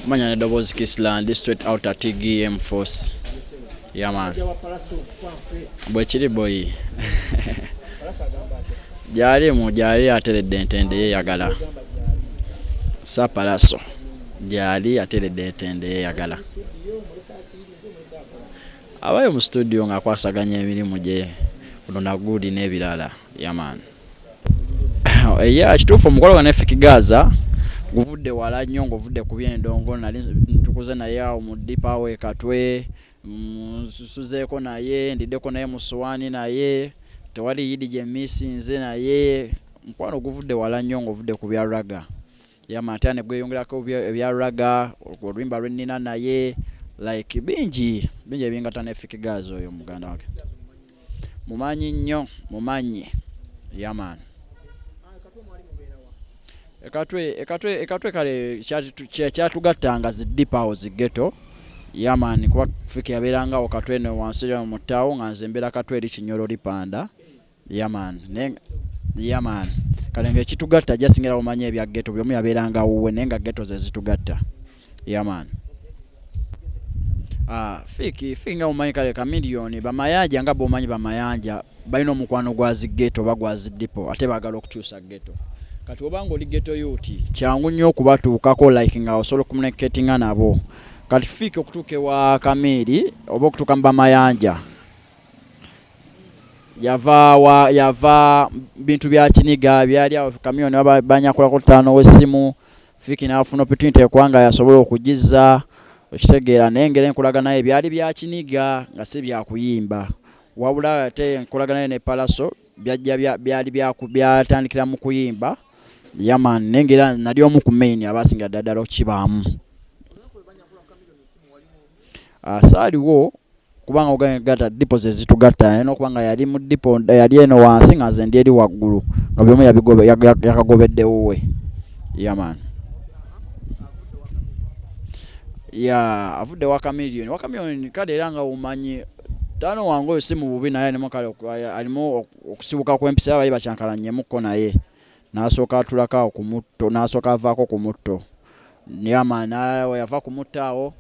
Manya Doubles Kissland straight out at TGM Force. Yeah man. Bwechiri boy. Jali ateledde ntende yagala. Sa Palaso. Jali ateledde ntende yagala. Abayo mu studio nga kwasaganya emirimu gye kuno na gudi n'ebirala. Yeah man. Kituufu omukolo wa Nefiki Gaza guvudde wala nnyo ng'ovudde ku by'endongo nali ntukuze naye awo mu ddipa we Katwe nsuzeeko naye ndiddeko naye mu Suwani naye tewali Yidi gye misinze naye mukwano guvudde wala nnyo ng'ovudde ku bya raga yamata ne gweyongerako ebya raga olwimba lwennina naye like bingi ebingata Nefiki Gaza oyo muganda wake mumanyi nnyo mumanyi yaman Ekatwe kale kyatugattanga ziddipawo zigeto yaman kuba Fiki yabeeranga Katwe ne wansi mu ttaawo nga nze mbeera Katwe eri Kinyolo lipanda yaman kale ng'ekitugatta jasingira omanye ebya geto byomu yabeeranga wuwe naye nga geto ze zitugatta yaman Fiki nga omanyi kale kamiliyoni bamayanja nga bw'omanyi bamayanja balina omukwano gwa zigeto bagwa ziddipo ate baagala okukyusa geto kati obanga oli geto yuti kyangu nnyo okubatuukako like nga osobola communicatinga nabo kati Fiki okutuuka ewa Kamiri oba okutuuka mu bamayanja yava bintu bya Kiniga byali awo kamiyoni banyakulako 5 w'essimu Fiki n'afuna opportunity ekwanga yasobola okugiza okitegeera naye engeri enkulaga naye byali bya Kiniga nga si bya kuyimba wabula ate enkulaga naye ne Palaso byali byatandikira mu kuyimba yaman nengera nali omu ku main abasinga ddala okibaamu saaliwo kubanga ogagata dipo ze zitugatta n'okubanga yali mu dipo yali eno wansi nga nze ndi eri waggulu nga byomu yakagobeddewo we yaman avudde wa Kamiliyoni kale era nga umanyi tano wange oyo si mu bubi naye alimu okusibuka kw'empisa bali bakyankalanyemukko naye n'asooka atulako ku mutto n'asooka avaako ku mutto yaman yava ku mutto awo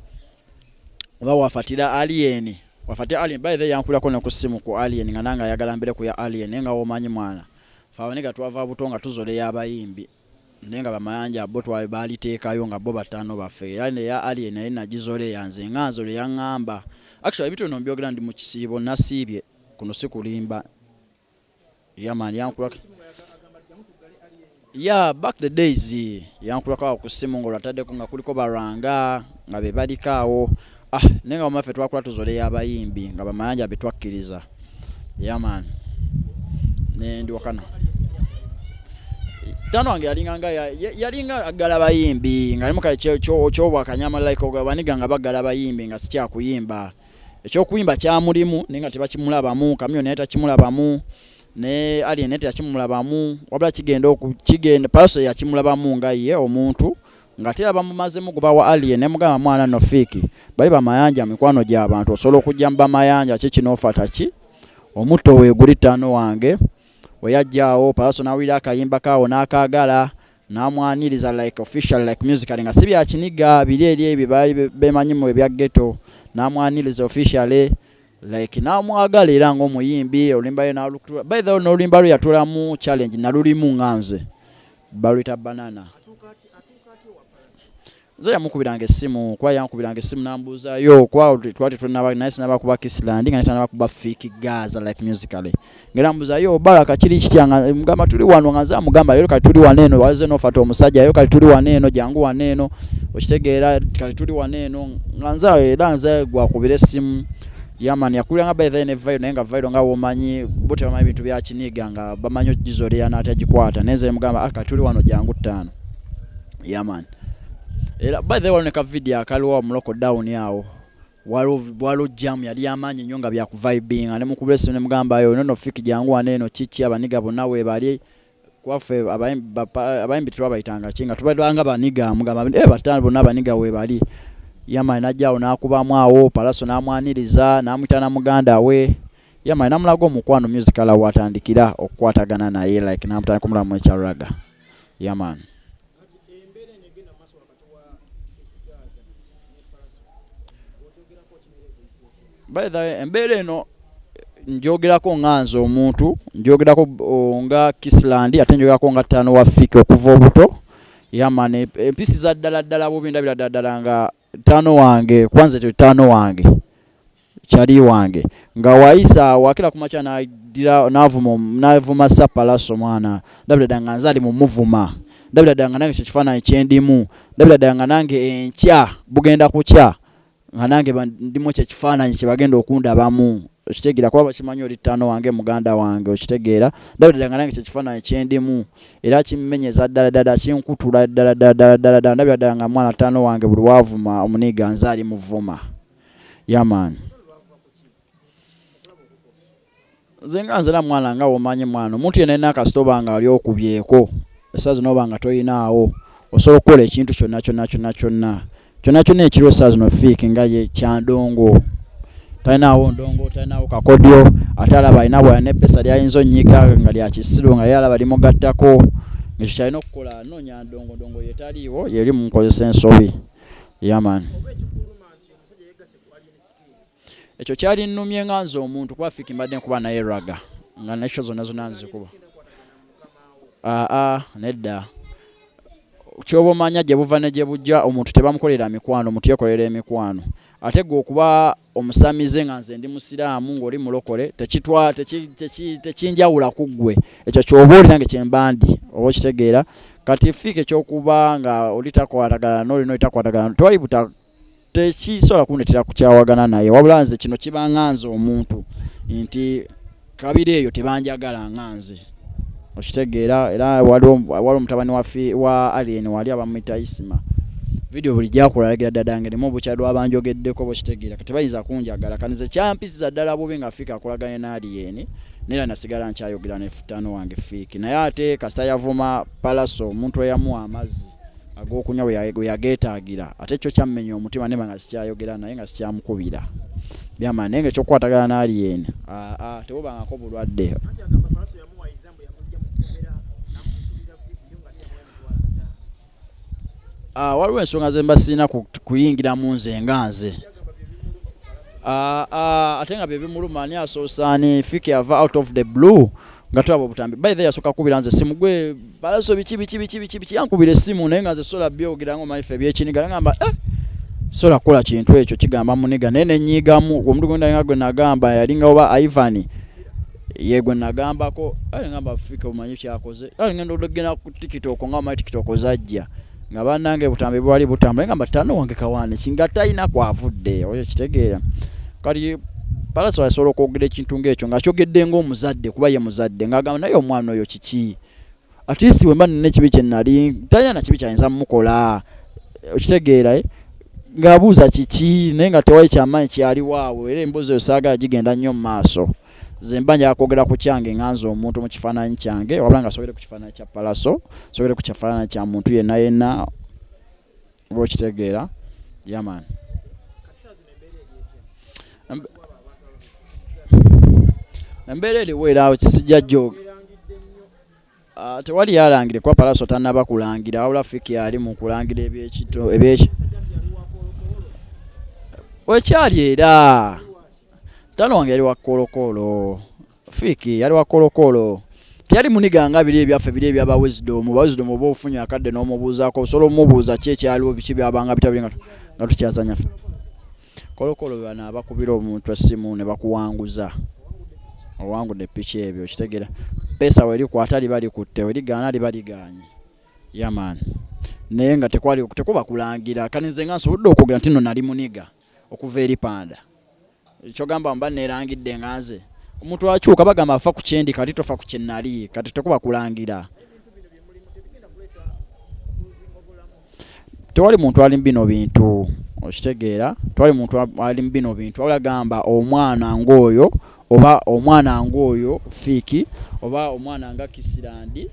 oba wafatira Alien by the yankulako ne ku ssimu ku Alien nga nanga ayagala mbere ku ya Alien nga omanyi mwana fawaniga twava buto nga tuzoleya abayimbi naye nga bamayanja bo twali baliteekayo nga bo batano bafe yani ya Alien naye nagizole yanze nga nzole yaŋŋamba actually bitono mbyogera ndi mu kisiibo nasiibye kuno si kulimba yaman yankulako back the days yankulako ku ssimu nga lwataddeko nga kuliko baranga nga be balikaawo nenga omaffe twakula tuzoleya abayimbi nga bamayanja betwakkiriza yaman ndi wakana tano wange yalinga agala bayimbi nga alimu kale kyobwakanyama like baniga nga bagala bayimbi nga sikyakuyimba ekyokuyimba kyamulimu naye nga tebakimulabamu Kamiliyoni naye takimulabamu ne Alien naye takimulabamu wabula kigenda Palaso yakimulabamu nga ye omuntu nga tera bamumazemu gubawa Alien ne mugamba mwana no Fiki bali bamayanja mikwano gy'abantu osobola okujja mu bamayanja kikinoofata ki omutto weeguli tano wange weyajjaawo Palaso n'awulira akayimba kaawo n'akaagala n'amwaniriza like official like musical nga si bya Kiniga biri eri ebyo baali bemanyi mu ebya ghetto n'amwaniriza officially like n'amwagala era ng'omuyimbi olumbayo n'alukutula by the way n'olumba lwe yatulamu challenge nalulimu nganze balwita banana nze yamukubiranga essimu kwa yankubiranga essimu nambuuzayo kwa twali tunaba nice nabakuba Kissland nga nabakuba Fiki Gaza like musically ngera mbuuzayo Baraka kiri kityanga mugamba tuli wano nga nza mugamba lero kali tuli waneno waze n'ofata omusajja lero kali tuli waneno jangu waneno okitegeera kali tuli waneno nga nza era nza gwakubira essimu yaman yakulanga by the never naye nga vairo nga womanyi bote bamanyi bintu bya Kiniga nga bamanyi ogizoleya n'atagikwata neze mugamba kali tuli wano jangu 5 yaman era by the way ne ka video akaliwa mu local down yawo walo jam yali amanyi nnyo nga bya ku vibing ane mukubule sene mugamba yo nono Fiki jangu waneno chichi abaniga bonna we bali kwafe abayimbi twabayitanga kinga tubadwanga baniga mugamba batano bonna baniga we bali yama najjawo nakubamu awo Palaso n'amwaniriza n'amutana muganda we yama namulaga omukwano musical awatandikira okukwatagana naye like n'amutana kumulamu ekyaraga yaman by the way embeera eno njogerako nganza omuntu njogerako nga Kisland ate njogerako nga Tano wa Fiki okuva obuto yamane empisi za ddala bubi ndabira ddala nga Tano wange kwanza te Tano wange chali wange nga waisa wakira kumacha na dira navuma sapalaso mwana ndabira danga nzali mu muvuma ndabira danga nange kifana ekyendimu ndabira danga nange encha bugenda kucha nange ndimo kifana kibagenda okunda bamu okitegeera kuba bakimanyi oli Tano wange muganda wange okitegeera ndabira danga nange kifana ekyendimu era kimenyeza ddala kinkutula ddala ndabira danga mwana Tano wange buli wavuma omuniga nzali muvuma yaman zenga nzala mwana nga omanyi mwana omuntu yenna akastoba nga ali okubyeko esazi no banga toyinaawo osobola okukola ekintu kyonna ekiro esazi no Fiki nga ye kyandongo talinawo ndongo talinawo kakodyo ate alaba alina bwala n'eppesa lyayinza onnyiga nga lya kisiru nga yalaba limugattako ngekyo kyalina okukola noonya ndongo yetaliiwo yeri mu nkozesa ensobi yaman ekyo kyali nnumye nganza omuntu kuba Fiki mbadde nkuba naye raga nga nekyo zonna nzikuba nedda kyoba omanya gye buva ne gye bujja omuntu tebamukolera mikwano omuntu yekolera emikwano ate gwe okuba omusamize nga nze ndi musiraamu ng'oli mulokole tekinjawula ku ggwe ekyo kyoba oli nange kyembandi oba okitegeera kati Fiki ekyokuba nga oli takwatagana n'olina oli takwatagana tewali tekisobola kunetera kukyawagana naye wabula nze kino kiba nganze omuntu nti kabiri eyo tebanjagala nganze okitegeera era waliwo omutabani wa Alien wali abamuyita Isima video buli gyakola lagira dadange nemu obukyadwa abanjogeddeko bokitegeera kati bayinza kunjagala kanize kyampisiza ddala bubi nga Fiki akolaganye na Alien nera nasigala nkyayogera ne Tano wange Fiki naye ate kasita yavuma Palaso omuntu eyamuwa amazzi ag'okunywa bwe yageetaagira ate ekyo kyammenya omutima nema nga sikyayogera naye nga sikyamukubira byama naye nga ekyokukwatagana na Alien tewobangako bulwadde waliwo ensonga ze mba sirina kuyingira mu nze nganze ate nga bye bimuluma ani asoosaani Fiki ava out of the blue nga tulaba obutambi by the yasooka kubira nze simu gwe Palaso biki yankubira essimu naye nga nze sola byogera ngo mayife ebyekiniga ngamba sola kukola kintu ekyo kigamba muniga naye nenyigamu omuntu gwenda nga gwe nagamba yalinga oba Ivan ye gwe nagambako ali ngamba Fiki omanyi kyakoze ali ngenda ogenda ku TikTok nga omanyi TikTok zajja nga bannange butambi bwali butambula ngamba Tano wange kawane kinga talina kwavudde oyo kitegeera kali Palaso asobola okwogera ekintu ng'ekyo nga kyogedde ng'omuzadde kuba ye muzadde ng'agamba naye omwana oyo kiki atiisi we mba nina ekibi kye nali talina na kibi kyayinza mumukola okitegeera ng'abuuza kiki naye nga tewali kyamaanyi kyali waawe era emboozi eyo saagala gigenda nnyo mu maaso ze mba njagala kwogera ku kyange nganza omuntu mu kifaananyi kyange wabula nga sogere ku kifaananyi kya Palaso sogere ku kifaananyi kya muntu yenna oba okitegeera yaman embeera eriwo era kisijja jjo tewali yalangire kuba Palaso tannaba kulangira wabula Fiki yali mu kulangira ebyekito wekyali era Tano wange yali wa kolokolo Fiki yali wa kolokolo teyali muniganga biri ebyaffe biri ebyaba wisdom oba ofunye akadde n'omubuuzaako osobola omubuuza ki ekyaliwo biki byabanga bitabiri nga tukyazanya kolokolo bano abakubira omuntu essimu ne bakuwanguza owangudde piki ebyo okitegeera pesa weri kwata liba likutte werigaana liba liganye yaman naye nga tekuba kulangira kanize nga nsobodde okwogera nti nno nali muniga okuva eri Panda ekyogamba mba nerangidde nganze omuntu akyuka bagamba afa ku kyendi kati tofa ku kyenali kati tekuba kulangira tewali muntu ali mbino bintu okitegeera tewali muntu ali mbino bintu wabula gamba omwana ng'oyo oba omwana ng'oyo Fiki oba omwana nga Kisland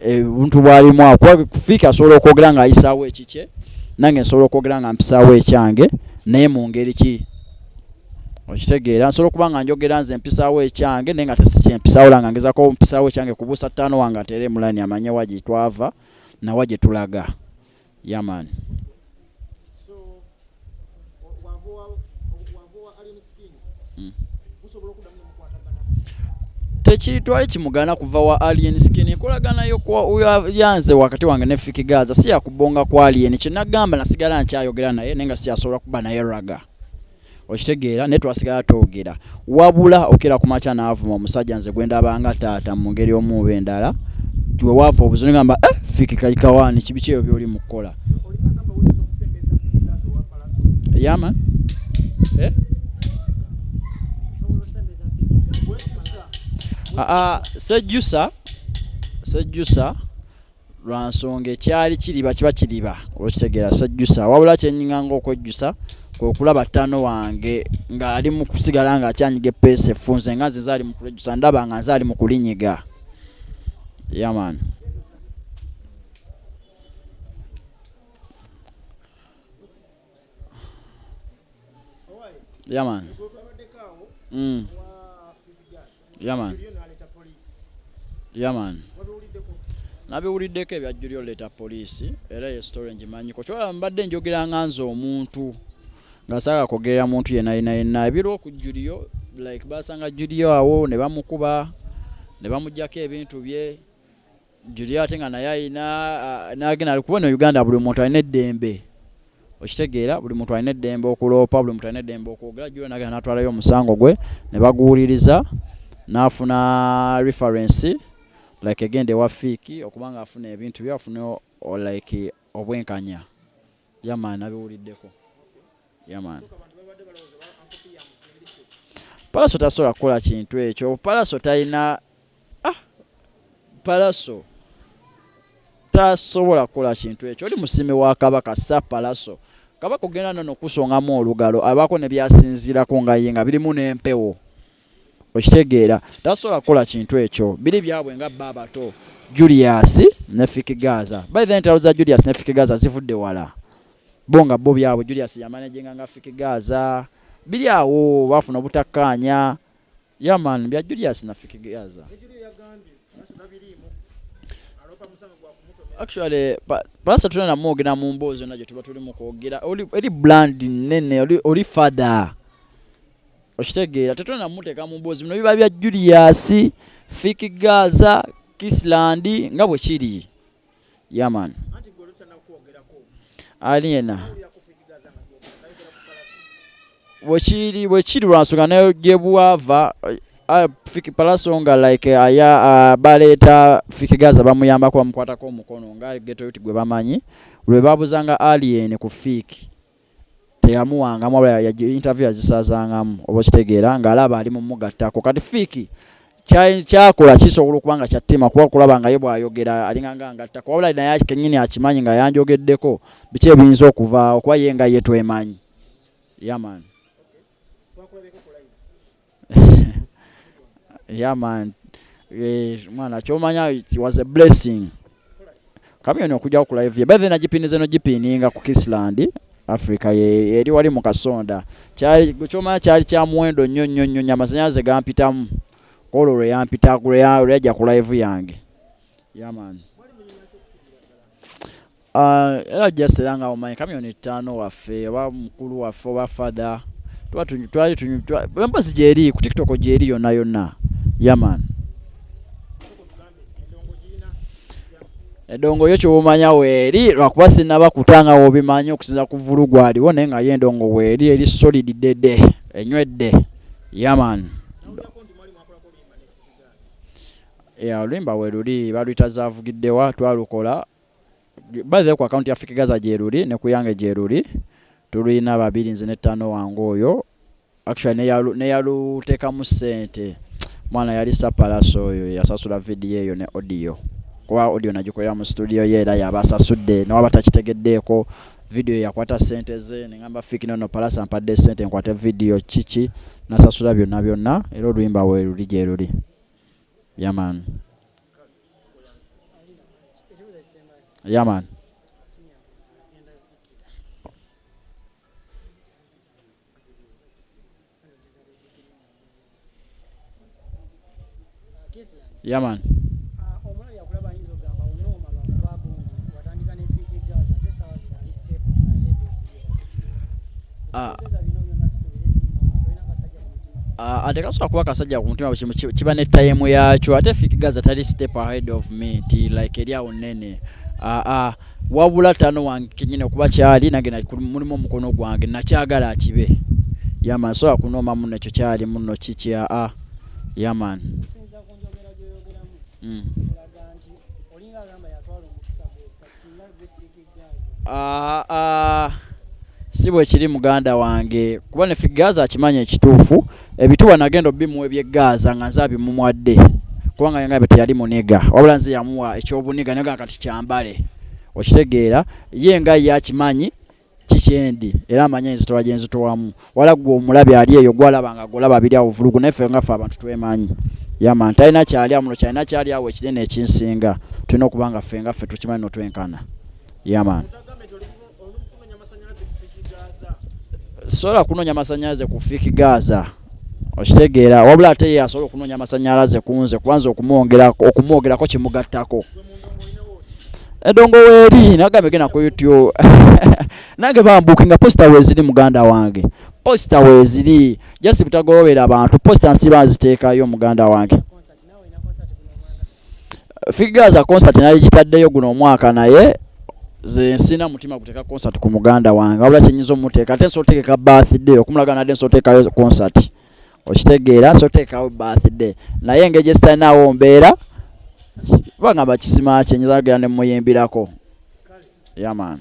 ebintu bwalimu akuba Fiki asobola okwogera nga ayisaawo ekikye nange nsobola okwogera nga mpisaawo ekyange naye mu ngeri ki okitegeera nsobola okuba nga njogera nze mpisaawo ekyange naye nga tesikimpisaawo langa ngezako mpisaawo ekyange kubuusa Tano wange ateere mulani amanye wa gye twava nawa gye tulaga yaman tekitwali kimugana kuva wa Alien Skin nkolagana yo kwa yanze wakati wange ne Fiki Gaza si yakubonga kwa Alien kinagamba nasigala nkyayogera naye nenga si asobola kuba naye raga okitegeera ne twasigala twogera wabula okera kumacha naavuma omusajja nze gwenda abanga taata mu ngeri omuube endala tuwe wafa obuzuni gamba Fiki kawani kibicheyo byoli mukola yama sejjusa lwansonga ekyali kiriba kiba kiriba okitegeera sejjusa wabula kyenyinganga okwejjusa okulaba ttano wange ng'ali mu kusigala ng'akyanyiga epeesa effunze nga nze zaali mu kulejjusa ndaba nga nze ali mu kulinyiga yaman yaman yaman nabiwuliddeko ebya Julio leeta poliisi era ye story ngimanyiko kyolaba mbadde njogera nga nze omuntu nga saaga kogerera muntu yenna ebiro ku Julio like basanga Julio awo ne bamukuba ne bamujjako ebintu bye Julio ate nga naye ayina n'agenda ali kubona Uganda buli muntu alina eddembe okitegeera buli muntu alina eddembe okuloopa buli muntu alina eddembe okwogera Julio n'agenda n'atwalayo omusango gwe ne baguwuliriza n'afuna reference like agende wa Fiki okubanga afuna ebintu bye afune like obwenkanya yaman nabiwuliddeko yaman Palaso tasobola kukola kintu ekyo Palaso talina Palaso tasobola kukola kintu ekyo oli musimi wa Kabaka sa Palaso Kabaka ogenda nono kusongamu olugalo abako ne byasinzirako nga yenga birimu n'empewo okitegeera tasobola kukola kintu ekyo biri byabwe nga babato Julius ne Fiki Gaza by the entalo za Julius ne Fiki Gaza zivudde wala bonga bo byabwe Julius yamanejinga nga Fiki Gaza biri awo bafuna obutakkaanya yaman bya Julius na Fiki Gaza actually Palaso tulina mwogera mu mboozi yonna gye tuba tuli mu kwogera oli brand nene oli father okitegeera tetulina muteeka mu mboozi bino biba bya Julius Fiki Gaza Kisland nga bwe kiri yaman aliena bwe kiri lwansonga nayo gye bwava Fiki Palaso nga like baleeta Fiki Gaza bamuyambako bamukwatako omukono nga geto yuti gwe bamanyi lwe babuzanga Alien ku Fiki teyamuwangamu wabula ya interview yazisazangamu oba kitegeera ng'alaba ali mu mugattako kati Fiki kyakola kisobola okubanga kyattima kuba kulaba nga ye bw'ayogera alinga ngattako wabula naye kennyini akimanyi nga yanjogeddeko biki ebiyinza okuvaawo kuba ye nga ye twemanyi yaman yaman mwana kyomanya it was a blessing kamyoni okujja ku live by then agipinize no gipininga ku Kisland Africa yeri wali mu kasonda kyomanya kyali kya muwendo nnyo nyamasanyaze gampitamu koloro yampita kuleja ku live yange yaman era jaseranga omanyi kamyoni 5 waffe oba mukulu waffe oba father twali embazi gyeri ku TikTok gyeri yonna yaman edongo yo kyomanya weeri lwakuba sinaba kutanga obimanyi okusinza ku vulugu aliwo naye nga yendongo weeri eri solid dede enywedde yaman oluyimba weruli baluyita zaavugiddewa twalukola baze ku account ya Fiki Gaza gyeruli ne kuyange gyeruli tulina 2 nze ne 5 wange oyo actually ne yaluteekamu ssente mwana yali sa Palaso oyo yasasula video eyo ne audio kuba audio nagikolera mu studio ye era yabasasudde nawaba takitegeddeeko video yakwata ssente ze nengamba Fiki nono Palaso ampadde ssente nkwate video kiki nasasula byonna era oluyimba weruli gyeruli yaman yaman yaman ate kasobola kuba kasajja ku mutima kiba ne time yakyo ate Fikigaza tali step ahead of me ti like eri awo nene wabula tano wange kenyine okuba kyali nange mulimu omukono gwange nakyagala akibe yaman so akunoma muno ekyo kyali muno kiki yaman si bwe kiri muganda wange kuba ne Fikigaza akimanya ekituufu ebituwa nagenda bimuwa ebyeggaza nga nze abimumwadde kubanga yangabe teyali muniga wabula nze yamuwa ekyobuniga naga kati kyambale okitegeera ye nga yakimanyi kikyendi era amanye enzitowa gyenzitowamu wala gwe omulabi ali eyo gwalabanga golaba biri awo vulugu naffe nga ffe abantu twemanyi yaman talina kyali amuno kyalina kyali awo ekirene ekinsinga tulina okubanga ffe nga ffe tukimanyi notwenkana yaman sola kunonya masanyalaze ku Fikigaza okitegeera wabula ate ye asobola okunonya amasanyalaze kunze kubanza okumwogerako kimugattako edongo weeri nagambe gena ku YouTube nange bambukinga posta weziri muganda wange posta weziri just butagobera abantu posta nsiba ziteekayo muganda wange Fikigaza concert naye gitaddeyo guno omwaka naye ze sina mutima kuteka concert ku muganda wange wabula kyenyizo muteeka ate soteeka birthday okumulaga nade soteekayo concert okitegeera soteekayo birthday naye ngeje sitanawo mbeera bangamba kisima kyenyiza genda ne muyimbirako yaman